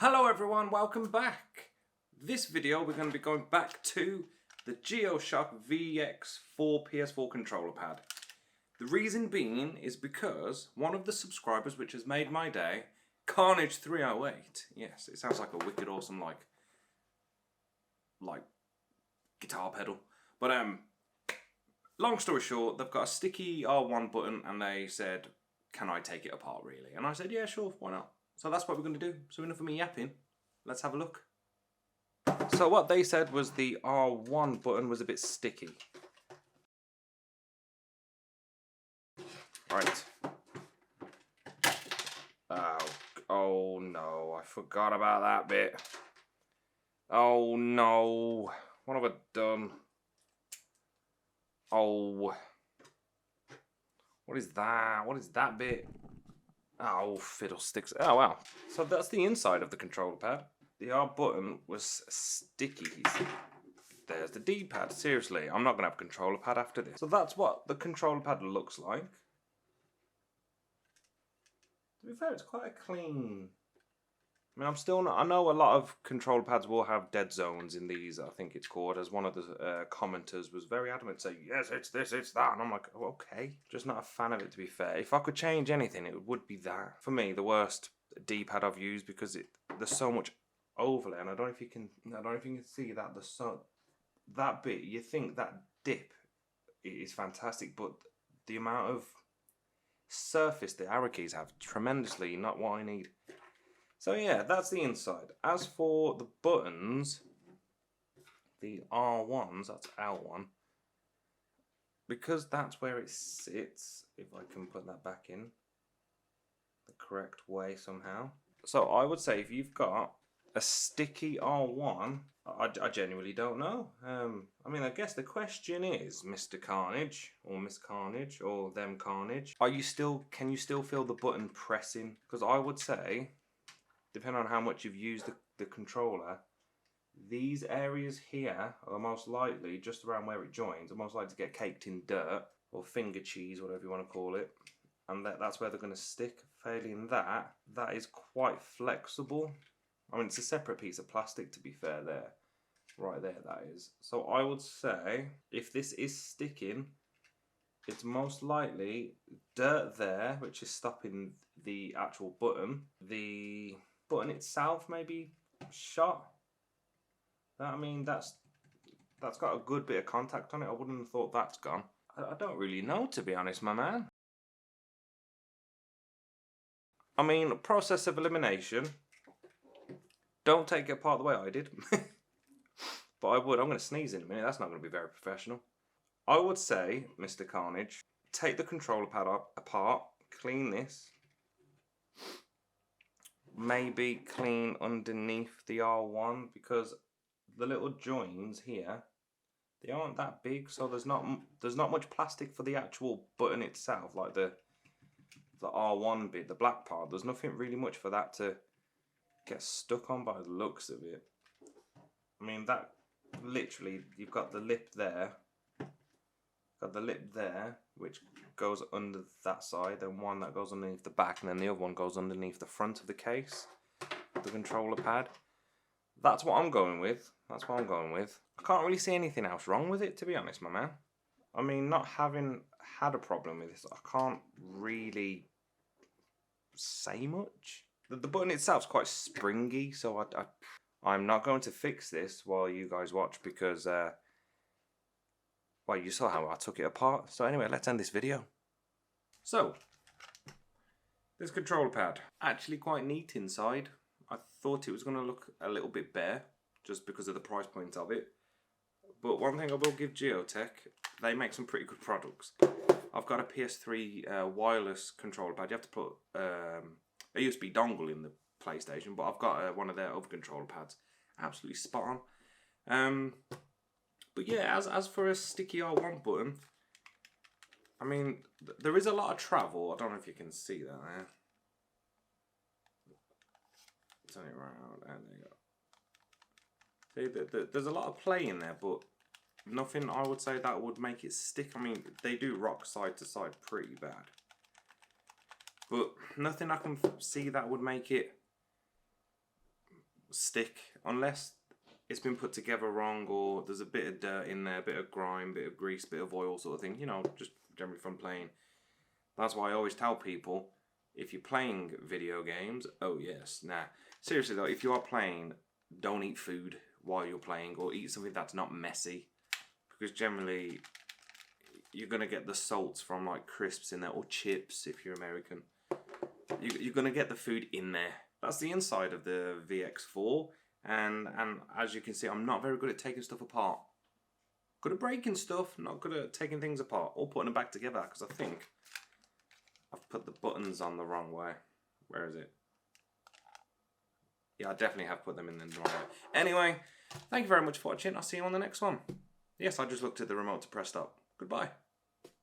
Hello everyone, welcome back. This video we're going to be going back to the Gioteck VX4 PS4 controller pad. The reason being is because one of the subscribers which has made my day, Carnage 308, yes, it sounds like a wicked awesome like guitar pedal. But long story short, they've got a sticky R1 button and they said, can I take it apart really? And I said, yeah, sure, why not? So that's what we're going to do. So enough of me yapping, let's have a look. So what they said was the R1 button was a bit sticky. Right. Oh no, I forgot about that bit. Oh no, what have I done? Oh, what is that? What is that bit? Oh, fiddlesticks. Oh wow. So that's the inside of the controller pad. The R button was sticky. There's the D pad. Seriously, I'm not going to have a controller pad after this. So that's what the controller pad looks like. To be fair, it's quite a clean... I mean, I'm still not... I know a lot of controller pads will have dead zones in these, I think it's called, as one of the commenters was very adamant saying, yes, it's this, it's that. And I'm like, oh, okay. Just not a fan of it, to be fair. If I could change anything, it would be that. For me, the worst D-pad I've used because there's so much overlay, and I don't know if you can see that. That bit, you think that dip is fantastic, but the amount of surface the arrow keys have, tremendously not what I need. So yeah, that's the inside. As for the buttons, the R1s, that's L1, because that's where it sits, if I can put that back in the correct way somehow. So I would say if you've got a sticky R1, I genuinely don't know. I mean, I guess the question is, Mr. Carnage, or Miss Carnage, or them Carnage, can you still feel the button pressing? Because I would say, depending on how much you've used the controller, these areas here are most likely, just around where it joins, are most likely to get caked in dirt, or finger cheese, whatever you want to call it. And that's where they're going to stick. Failing that, that is quite flexible. I mean, it's a separate piece of plastic, to be fair, there. Right there, that is. So I would say, if this is sticking, it's most likely dirt there, which is stopping the actual button. The button itself may be shot. I mean, that's got a good bit of contact on it. I wouldn't have thought that's gone. I don't really know, to be honest, my man. I mean, process of elimination. Don't take it apart the way I did. But I would. I'm going to sneeze in a minute. That's not going to be very professional. I would say, Mr. Carnage, take the controller pad apart, clean this. Maybe clean underneath the R1, because the little joins here, they aren't that big, so there's not much plastic for the actual button itself, like the R1 bit, the black part. There's nothing really much for that to get stuck on by the looks of it. I mean, that literally, you've got the lip there, which goes under that side, then one that goes underneath the back, and then the other one goes underneath the front of the case, the controller pad. That's what I'm going with. I can't really see anything else wrong with it, to be honest, my man. I mean, not having had a problem with this, I can't really say much. The button itself's quite springy, so I'm not going to fix this while you guys watch, because well, you saw how I took it apart. So anyway, let's end this video. So, this control pad, actually quite neat inside. I thought it was going to look a little bit bare, just because of the price point of it. But one thing I will give Gioteck, they make some pretty good products. I've got a PS3 wireless controller pad. You have to put a USB dongle in the PlayStation, but I've got one of their other controller pads. Absolutely spot on. But yeah, as for a sticky R1 button, I mean, there is a lot of travel. I don't know if you can see that there. Turn it around, and there you go. See, there's a lot of play in there, but nothing I would say that would make it stick. I mean, they do rock side to side pretty bad. But nothing I can see that would make it stick unless it's been put together wrong, or there's a bit of dirt in there, a bit of grime, bit of grease, bit of oil sort of thing, you know, just generally from playing. That's why I always tell people, if you're playing video games, oh yes, nah. Seriously though, if you are playing, don't eat food while you're playing, or eat something that's not messy, because generally you're going to get the salts from like crisps in there, or chips if you're American. You're going to get the food in there. That's the inside of the VX4, and as you can see, I'm not very good at taking stuff apart. Good at breaking stuff, not good at taking things apart, or putting them back together, because I think I've put the buttons on the wrong way. Where is it? Yeah, I definitely have put them in the wrong way. Anyway, thank you very much for watching. I'll see you on the next one. Yes, I just looked at the remote to press stop. Goodbye.